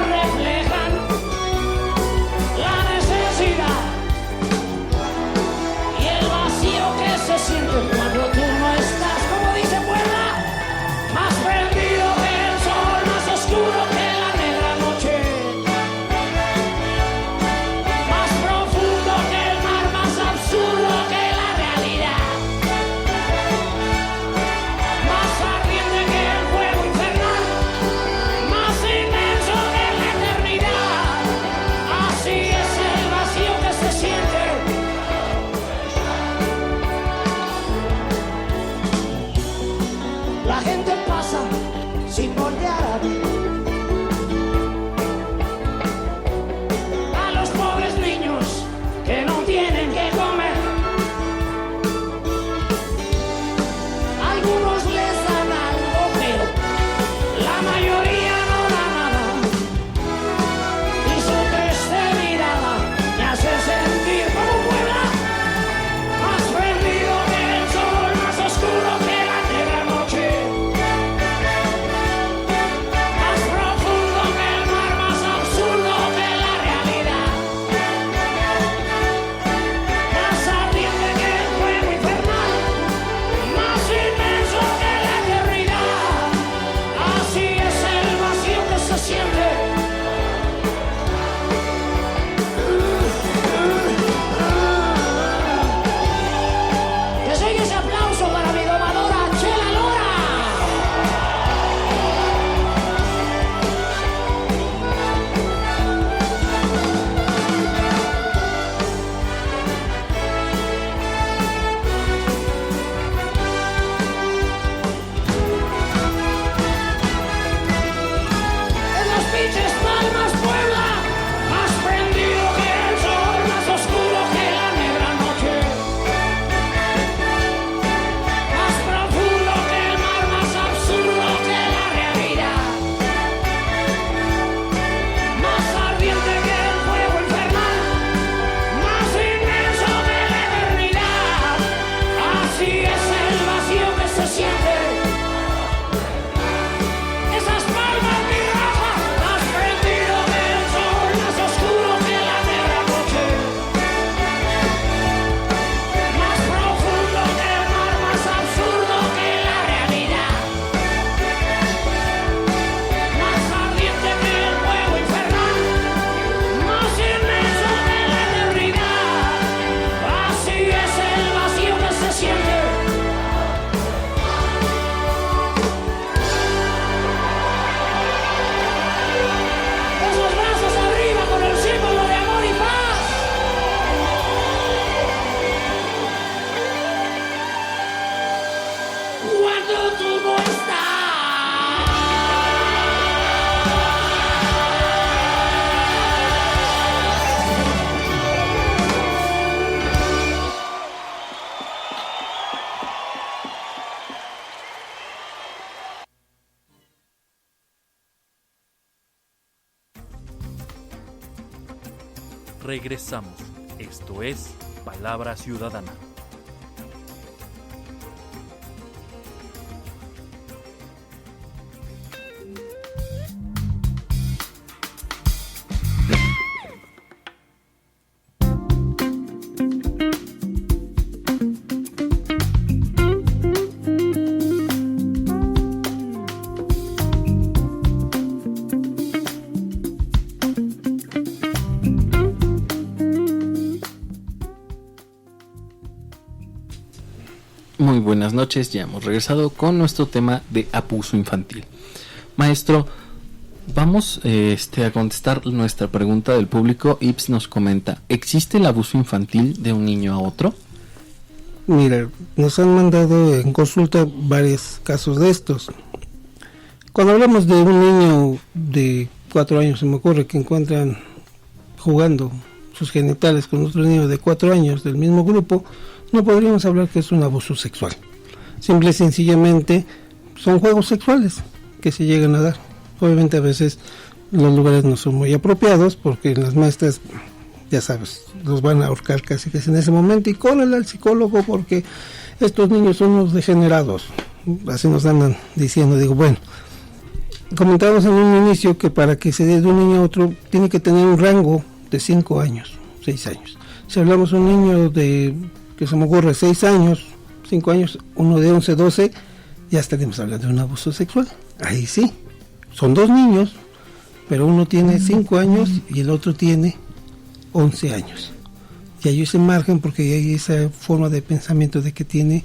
Regresamos. Esto es Palabra Ciudadana. Muy buenas noches, ya hemos regresado con nuestro tema de abuso infantil. Maestro, vamos a contestar nuestra pregunta del público. Ips nos comenta, ¿existe el abuso infantil de un niño a otro? Mira, nos han mandado en consulta varios casos de estos. Cuando hablamos de un niño de 4 años, se me ocurre que encuentran jugando sus genitales con otro niño de 4 años del mismo grupo, no podríamos hablar que es un abuso sexual. Simple y sencillamente son juegos sexuales que se llegan a dar. Obviamente a veces los lugares no son muy apropiados porque las maestras, ya sabes, los van a ahorcar casi que en ese momento y córrele al psicólogo porque estos niños son unos degenerados. Así nos andan diciendo. Digo, bueno, comentábamos en un inicio que para que se dé de un niño a otro tiene que tener un rango de 5 años, 6 años. Si hablamos de un niño de, que se me ocurre, 6 años, 5 años, uno de 11, 12, ya estaríamos hablando de un abuso sexual. Ahí sí, son 2 niños, pero uno tiene 5 años y el otro tiene 11 años. Y hay ese margen porque hay esa forma de pensamiento de que tiene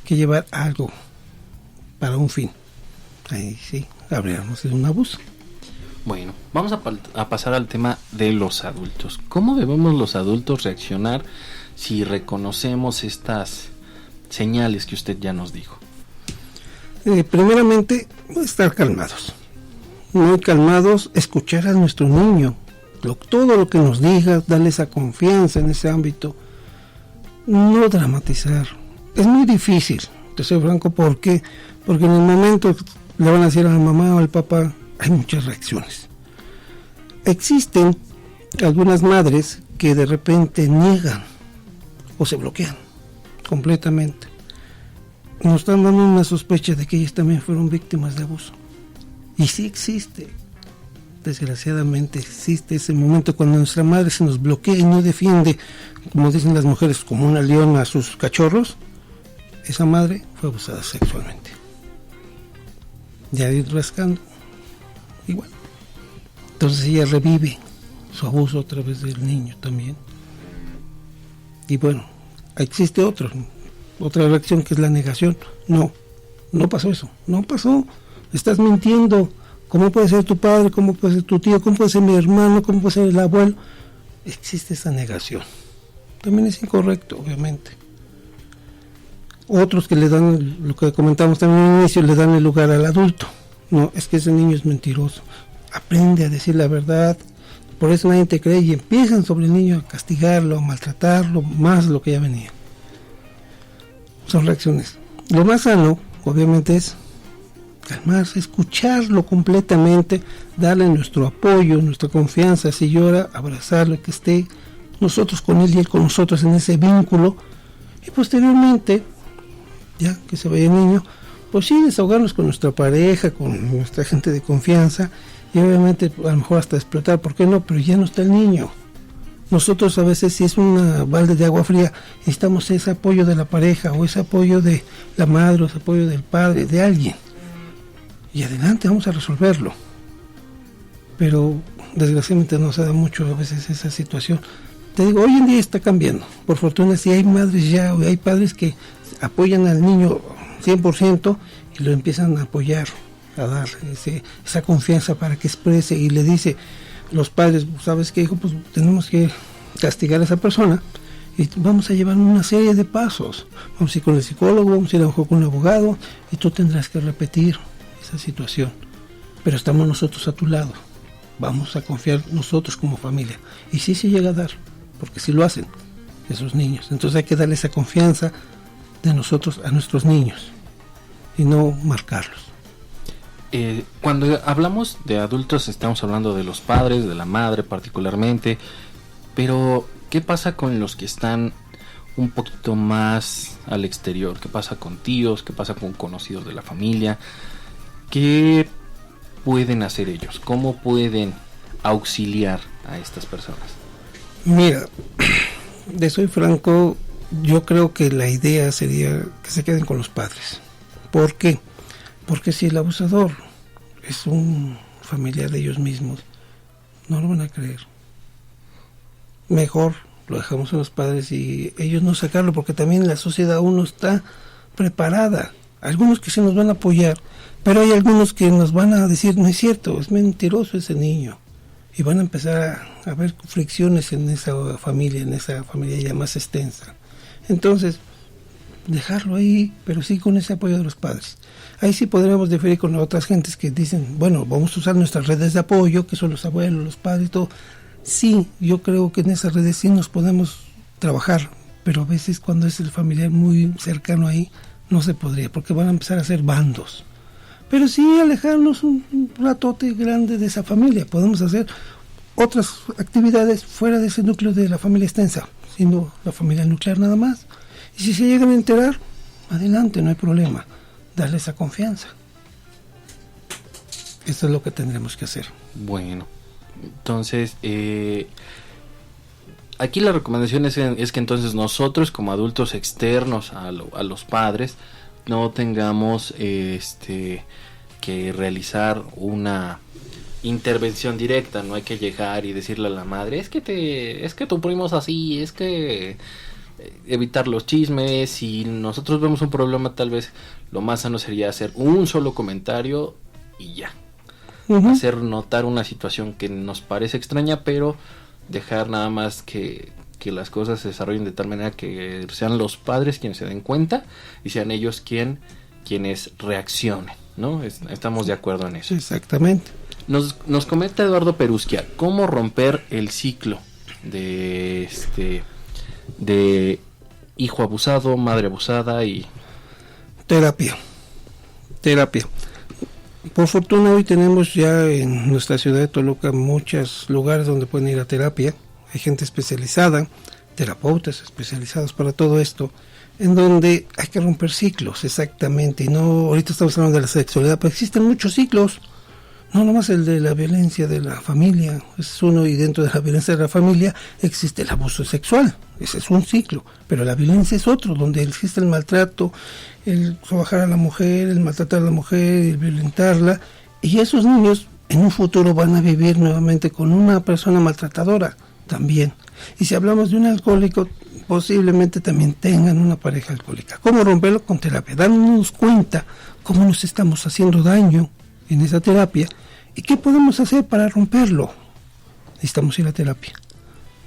que llevar algo para un fin. Ahí sí, habríamos de un abuso. Bueno, vamos a pasar al tema de los adultos. ¿Cómo debemos los adultos reaccionar si reconocemos estas señales que usted ya nos dijo? Primeramente, estar calmados. Muy calmados, escuchar a nuestro niño. Todo lo que nos diga, darle esa confianza en ese ámbito. No dramatizar. Es muy difícil, te soy franco, ¿por qué? Porque en el momento le van a decir a la mamá o al papá, hay muchas reacciones. Existen algunas madres que de repente niegan o se bloquean completamente. Nos están dando una sospecha de que ellas también fueron víctimas de abuso. Y sí existe, desgraciadamente existe ese momento cuando nuestra madre se nos bloquea y no defiende, como dicen las mujeres, como una leona a sus cachorros. Esa madre fue abusada sexualmente. Ya ir rascando, igual. Entonces ella revive su abuso a través del niño también. Y bueno, existe otra reacción que es la negación. No pasó eso, no pasó, estás mintiendo. ¿Cómo puede ser tu padre? ¿Cómo puede ser tu tío? ¿Cómo puede ser mi hermano? ¿Cómo puede ser el abuelo? Existe esa negación. También es incorrecto, obviamente. Otros que le dan, lo que comentamos también al inicio, le dan el lugar al adulto. No, es que ese niño es mentiroso. Aprende a decir la verdad. Por eso nadie te cree y empiezan sobre el niño a castigarlo, a maltratarlo, más de lo que ya venía. Son reacciones. Lo más sano, obviamente, es calmarse, escucharlo completamente, darle nuestro apoyo, nuestra confianza. Si llora, abrazarlo, que esté nosotros con él y él con nosotros en ese vínculo. Y posteriormente, ya que se vaya el niño, pues sí, desahogarnos con nuestra pareja, con nuestra gente de confianza. Y obviamente a lo mejor hasta explotar, ¿por qué no? Pero ya no está el niño. Nosotros a veces, si es una balde de agua fría, necesitamos ese apoyo de la pareja o ese apoyo de la madre o ese apoyo del padre, de alguien. Y adelante, vamos a resolverlo. Pero desgraciadamente no se da mucho a veces esa situación. Te digo, hoy en día está cambiando. Por fortuna, si hay madres ya o hay padres que apoyan al niño 100% y lo empiezan a apoyar, a dar esa confianza para que exprese y le dice los padres, ¿sabes qué, hijo? Pues tenemos que castigar a esa persona y vamos a llevar una serie de pasos. Vamos a ir con el psicólogo, vamos a ir a lo mejor con un abogado y tú tendrás que repetir esa situación. Pero estamos nosotros a tu lado. Vamos a confiar nosotros como familia. Y sí se llega a dar, porque sí lo hacen esos niños. Entonces hay que darle esa confianza de nosotros a nuestros niños y no marcarlos. Cuando hablamos de adultos estamos hablando de los padres, de la madre particularmente, Pero, ¿qué pasa con los que están un poquito más al exterior? ¿Qué pasa con tíos? ¿Qué pasa con conocidos de la familia? ¿Qué pueden hacer ellos? ¿Cómo pueden auxiliar a estas personas? Mira, de soy franco, yo creo que la idea sería que se queden con los padres. ¿Por qué? Porque si el abusador es un familiar de ellos mismos, no lo van a creer. Mejor lo dejamos a los padres y ellos no sacarlo, porque también la sociedad aún no está preparada. Algunos que sí nos van a apoyar, pero hay algunos que nos van a decir, no es cierto, es mentiroso ese niño. Y van a empezar a haber fricciones en esa familia ya más extensa. Entonces, dejarlo ahí, pero sí con ese apoyo de los padres. Ahí sí podríamos diferir con otras gentes que dicen, bueno, vamos a usar nuestras redes de apoyo, que son los abuelos, los padres y todo. Sí, yo creo que en esas redes sí nos podemos trabajar, pero a veces cuando es el familiar muy cercano ahí, no se podría, porque van a empezar a hacer bandos. Pero sí alejarnos un ratote grande de esa familia. Podemos hacer otras actividades fuera de ese núcleo de la familia extensa, siendo la familia nuclear nada más. Y si se llegan a enterar, adelante, no hay problema. Darle esa confianza. Eso es lo que tendremos que hacer. Bueno, entonces, aquí la recomendación es que entonces nosotros como adultos externos a los padres no tengamos que realizar una intervención directa. No hay que llegar y decirle a la madre, es que tu primo es así, es que evitar los chismes. Si nosotros vemos un problema, tal vez lo más sano sería hacer un solo comentario y ya. Hacer notar una situación que nos parece extraña, pero dejar nada más que las cosas se desarrollen de tal manera que sean los padres quienes se den cuenta y sean ellos quienes reaccionen, ¿no? Estamos de acuerdo en eso. Exactamente. Nos comenta Eduardo Perusquia, ¿cómo romper el ciclo de hijo abusado, madre abusada y terapia? Por fortuna hoy tenemos ya en nuestra ciudad de Toluca muchos lugares donde pueden ir a terapia. Hay gente especializada, terapeutas especializados para todo esto, en donde hay que romper ciclos, exactamente. Y no, ahorita estamos hablando de la sexualidad, pero existen muchos ciclos. No nomás el de la violencia de la familia, es uno, y dentro de la violencia de la familia existe el abuso sexual, ese es un ciclo, pero la violencia es otro, donde existe el maltrato, el sobajar a la mujer, el maltratar a la mujer, el violentarla, y esos niños en un futuro van a vivir nuevamente con una persona maltratadora también. Y si hablamos de un alcohólico, posiblemente también tengan una pareja alcohólica. ¿Cómo romperlo? Con terapia, dándonos cuenta cómo nos estamos haciendo daño en esa terapia y qué podemos hacer para romperlo. Necesitamos ir a terapia.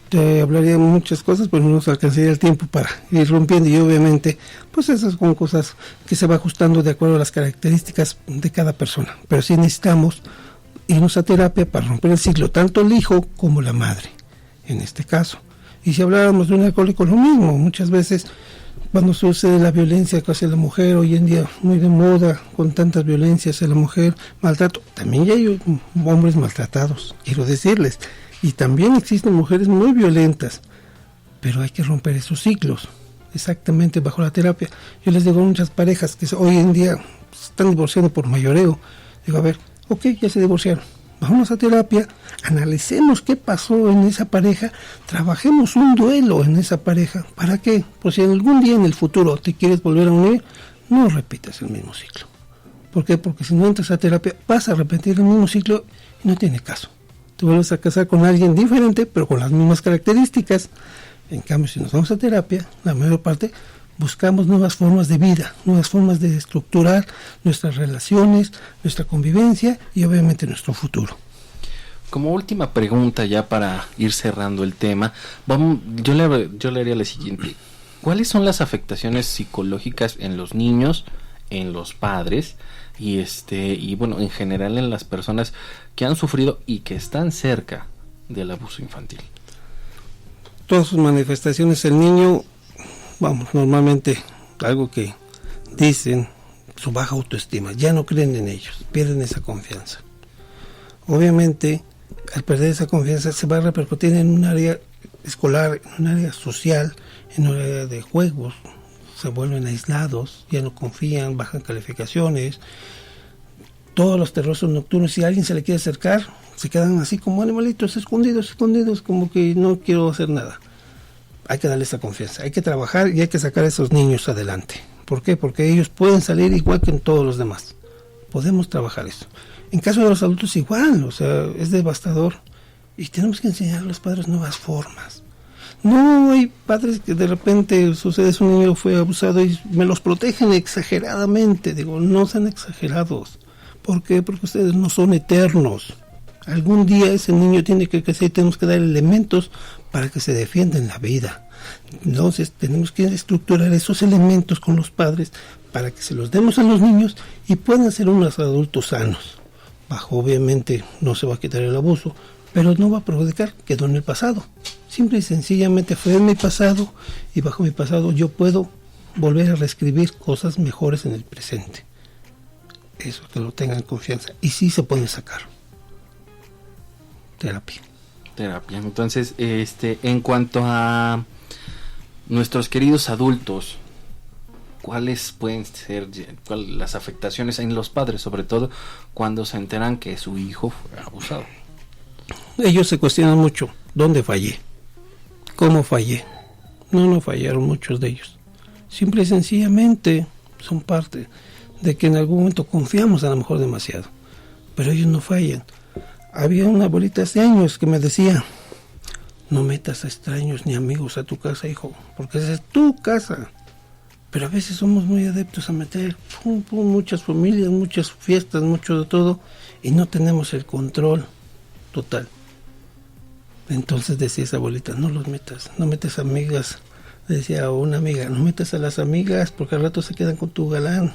Te hablaría de muchas cosas, pero no nos alcanzaría el tiempo para ir rompiendo, y obviamente pues esas son cosas que se va ajustando de acuerdo a las características de cada persona, pero sí necesitamos irnos a terapia para romper el ciclo, tanto el hijo como la madre en este caso. Y si habláramos de un alcohólico, lo mismo. Muchas veces cuando sucede la violencia hacia la mujer, hoy en día muy de moda, con tantas violencias hacia la mujer, maltrato, también ya hay hombres maltratados, quiero decirles, y también existen mujeres muy violentas, pero hay que romper esos ciclos, exactamente bajo la terapia. Yo les digo a muchas parejas que hoy en día se están divorciando por mayoreo, digo, a ver, ok, ya se divorciaron, vamos a terapia, analicemos qué pasó en esa pareja, trabajemos un duelo en esa pareja. ¿Para qué? Pues si algún día en el futuro te quieres volver a unir, no repitas el mismo ciclo. ¿Por qué? Porque si no entras a terapia, vas a repetir el mismo ciclo y no tiene caso. Te vuelves a casar con alguien diferente, pero con las mismas características. En cambio, si nos vamos a terapia, la mayor parte buscamos nuevas formas de vida, nuevas formas de estructurar nuestras relaciones, nuestra convivencia y obviamente nuestro futuro. Como última pregunta ya para ir cerrando el tema, yo le haría la siguiente. ¿Cuáles son las afectaciones psicológicas en los niños, en los padres y bueno, en general en las personas que han sufrido y que están cerca del abuso infantil? Todas sus manifestaciones, el niño, normalmente algo que dicen, su baja autoestima, ya no creen en ellos, pierden esa confianza. Obviamente, al perder esa confianza se va a repercutir en un área escolar, en un área social, en un área de juegos, se vuelven aislados, ya no confían, bajan calificaciones, todos los terrores nocturnos, si alguien se le quiere acercar, se quedan así como animalitos, escondidos, como que no quiero hacer nada. Hay que darle esa confianza, hay que trabajar y hay que sacar a esos niños adelante. ¿Por qué? Porque ellos pueden salir igual que en todos los demás. Podemos trabajar eso. En caso de los adultos igual, o sea, es devastador. Y tenemos que enseñar a los padres nuevas formas. No hay padres que de repente sucede, un niño fue abusado y me los protegen exageradamente. Digo, no sean exagerados. ¿Por qué? Porque ustedes no son eternos. Algún día ese niño tiene que crecer y tenemos que dar elementos para que se defienda en la vida. Entonces tenemos que estructurar esos elementos con los padres para que se los demos a los niños y puedan ser unos adultos sanos. Bajo, obviamente, no se va a quitar el abuso, pero no va a perjudicar, quedó en el pasado. Simple y sencillamente fue en mi pasado y bajo mi pasado yo puedo volver a reescribir cosas mejores en el presente. Eso, que lo tengan confianza. Y sí se pueden sacar. Terapia. Entonces, en cuanto a nuestros queridos adultos, ¿cuáles pueden ser las afectaciones en los padres, sobre todo cuando se enteran que su hijo fue abusado? Ellos se cuestionan mucho, ¿dónde fallé? ¿Cómo fallé? No fallaron muchos de ellos. Simple y sencillamente son parte de que en algún momento confiamos a lo mejor demasiado, pero ellos no fallan. Había una abuelita hace años que me decía, no metas a extraños ni amigos a tu casa, hijo, porque esa es tu casa. Pero a veces somos muy adeptos a meter muchas familias, muchas fiestas, mucho de todo, y no tenemos el control total. Entonces decía esa abuelita, no los metas, no metas amigas. Decía una amiga, no metas a las amigas porque al rato se quedan con tu galán.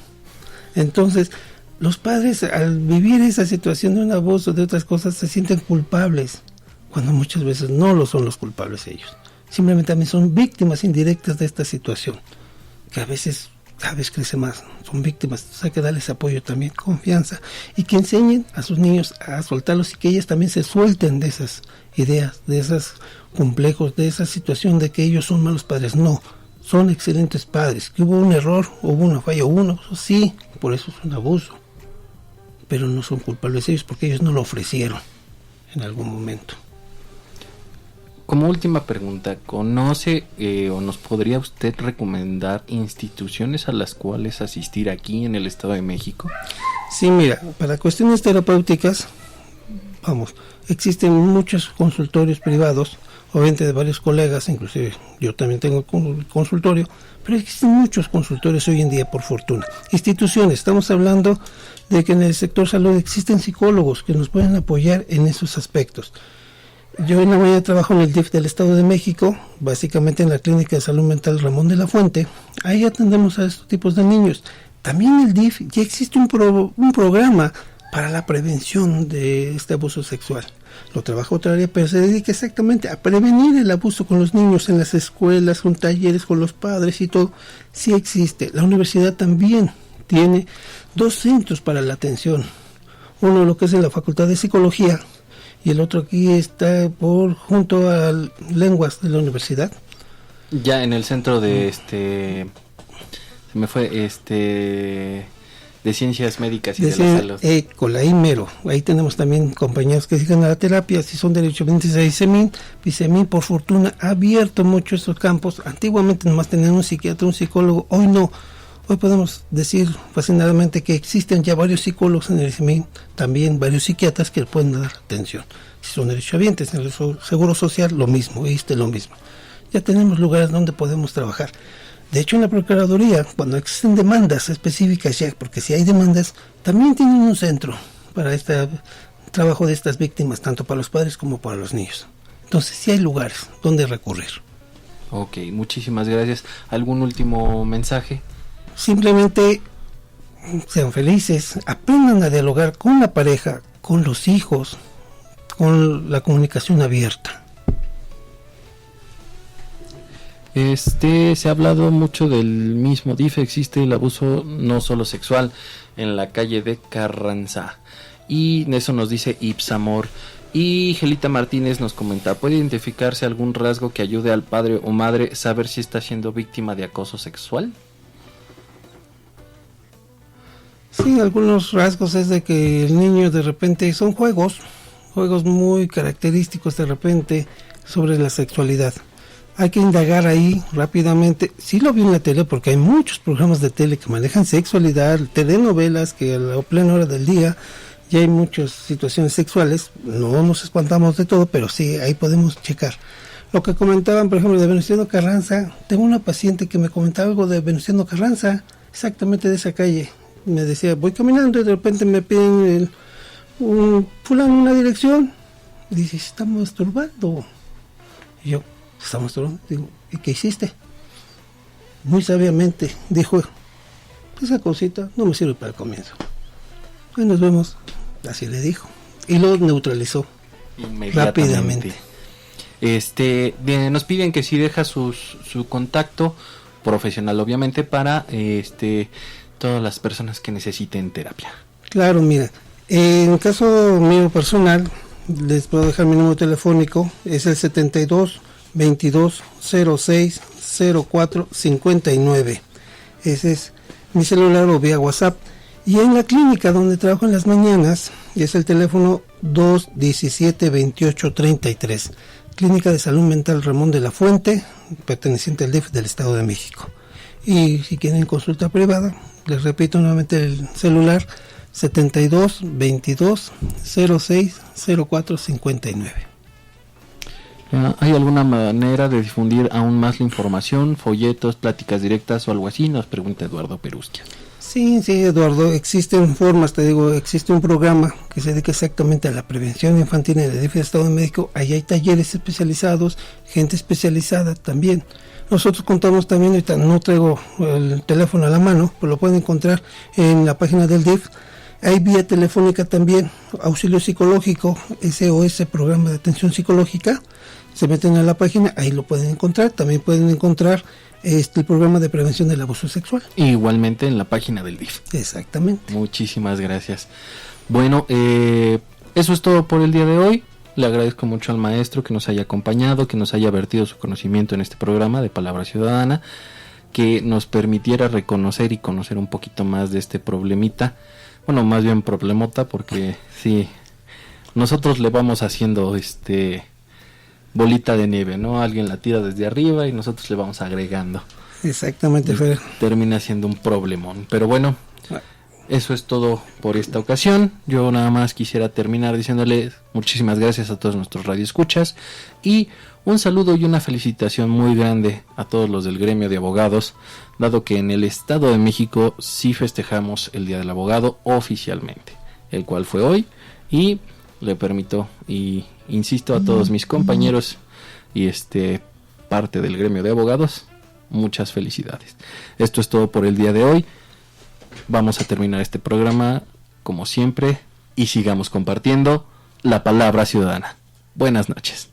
Entonces, los padres al vivir esa situación de un abuso, de otras cosas, se sienten culpables, cuando muchas veces no lo son los culpables ellos. Simplemente también son víctimas indirectas de esta situación, que a veces cada vez crece más, son víctimas. Entonces hay que darles apoyo también, confianza, y que enseñen a sus niños a soltarlos y que ellas también se suelten de esas ideas, de esos complejos, de esa situación de que ellos son malos padres. No, son excelentes padres. Que hubo un error, hubo una falla, sí, por eso es un abuso, pero no son culpables ellos porque ellos no lo ofrecieron en algún momento. Como última pregunta, ¿conoce o nos podría usted recomendar instituciones a las cuales asistir aquí en el Estado de México? Sí, mira, para cuestiones terapéuticas, existen muchos consultorios privados, obviamente de varios colegas, inclusive yo también tengo consultorio, pero existen muchos consultorios hoy en día, por fortuna. Instituciones, estamos hablando de que en el sector salud existen psicólogos que nos pueden apoyar en esos aspectos. Yo en la mañana trabajo en el DIF del Estado de México, básicamente en la Clínica de Salud Mental Ramón de la Fuente. Ahí atendemos a estos tipos de niños. También en el DIF ya existe un programa para la prevención de este abuso sexual. Lo trabaja otra área, pero se dedica exactamente a prevenir el abuso con los niños en las escuelas, con talleres, con los padres y todo. Sí existe. La universidad también tiene 2 centros para la atención. Uno lo que es en la Facultad de Psicología, y el otro aquí está junto a lenguas de la universidad. Ya en el centro de se me fue de ciencias médicas y de la salud. Ahí mero. Ahí tenemos también compañeros que se dedican a la terapia, si son derechohabientes a ICEMIN. ICEMIN por fortuna ha abierto mucho estos campos. Antiguamente nomás tenían un psiquiatra, un psicólogo, hoy no. Hoy podemos decir fascinadamente que existen ya varios psicólogos en el ICEMIN, también varios psiquiatras que le pueden dar atención. Si son derechohabientes, en el Seguro Social lo mismo, lo mismo. Ya tenemos lugares donde podemos trabajar. De hecho, en la Procuraduría, cuando existen demandas específicas ya, porque si hay demandas, también tienen un centro para este trabajo de estas víctimas, tanto para los padres como para los niños. Entonces, sí hay lugares donde recurrir. Ok, muchísimas gracias. ¿Algún último mensaje? Simplemente sean felices, aprendan a dialogar con la pareja, con los hijos, con la comunicación abierta. Se ha hablado mucho del mismo DIF, existe el abuso no solo sexual en la calle de Carranza. Y eso nos dice Ipsamor. Y Gelita Martínez nos comenta, ¿puede identificarse algún rasgo que ayude al padre o madre a saber si está siendo víctima de acoso sexual? Sí, algunos rasgos es de que el niño de repente son juegos muy característicos de repente sobre la sexualidad. Hay que indagar ahí rápidamente. Sí lo vi en la tele porque hay muchos programas de tele que manejan sexualidad, telenovelas que a la plena hora del día ya hay muchas situaciones sexuales. No nos espantamos de todo, pero sí, ahí podemos checar. Lo que comentaban, por ejemplo, de Venustiano Carranza. Tengo una paciente que me comentaba algo de Venustiano Carranza, exactamente de esa calle. Me decía, voy caminando y de repente me piden fulano una dirección. Dice, está masturbando. Y yo, ¿está masturbando? Digo, ¿y qué hiciste? Muy sabiamente dijo, esa cosita no me sirve para el comienzo. Pues nos vemos. Así le dijo. Y lo neutralizó rápidamente. Bien, nos piden que si deja su contacto profesional, obviamente, para todas las personas que necesiten terapia. Claro, mira, en caso mío personal, les puedo dejar mi número telefónico, es el 72 22 06 04 59. Ese es mi celular o vía WhatsApp. Y en la clínica donde trabajo en las mañanas, es el teléfono 217 28 33. Clínica de Salud Mental Ramón de la Fuente, perteneciente al DIF del Estado de México. Y si quieren consulta privada, les repito nuevamente el celular 72 22 06 04 59. ¿Hay alguna manera de difundir aún más la información, folletos, pláticas directas o algo así? Nos pregunta Eduardo Perustia. Sí, Eduardo, existen formas, te digo, existe un programa que se dedica exactamente a la prevención infantil en el DIF del Estado de México. Ahí hay talleres especializados, gente especializada también. Nosotros contamos también, ahorita no traigo el teléfono a la mano, pero lo pueden encontrar en la página del DIF. Hay vía telefónica también, auxilio psicológico, SOS, programa de atención psicológica. Se meten a la página, ahí lo pueden encontrar. También pueden encontrar el programa de prevención del abuso sexual. Igualmente en la página del DIF. Exactamente. Muchísimas gracias. Bueno, eso es todo por el día de hoy. Le agradezco mucho al maestro que nos haya acompañado, que nos haya vertido su conocimiento en este programa de Palabra Ciudadana, que nos permitiera reconocer y conocer un poquito más de este problemita. Bueno, más bien problemota, porque sí, nosotros le vamos haciendo bolita de nieve, ¿no? Alguien la tira desde arriba y nosotros le vamos agregando. Exactamente, Fer. Termina siendo un problemón. Pero bueno, eso es todo por esta ocasión. Yo nada más quisiera terminar diciéndoles muchísimas gracias a todos nuestros radioescuchas y un saludo y una felicitación muy grande a todos los del gremio de abogados, dado que en el Estado de México sí festejamos el Día del Abogado oficialmente, el cual fue hoy, y le permito y insisto a todos mis compañeros y parte del gremio de abogados, muchas felicidades. Esto es todo por el día de hoy. Vamos a terminar este programa como siempre y sigamos compartiendo la palabra ciudadana. Buenas noches.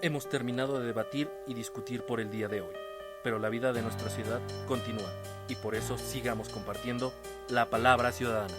Hemos terminado de debatir y discutir por el día de hoy, pero la vida de nuestra ciudad continúa y por eso sigamos compartiendo la palabra ciudadana.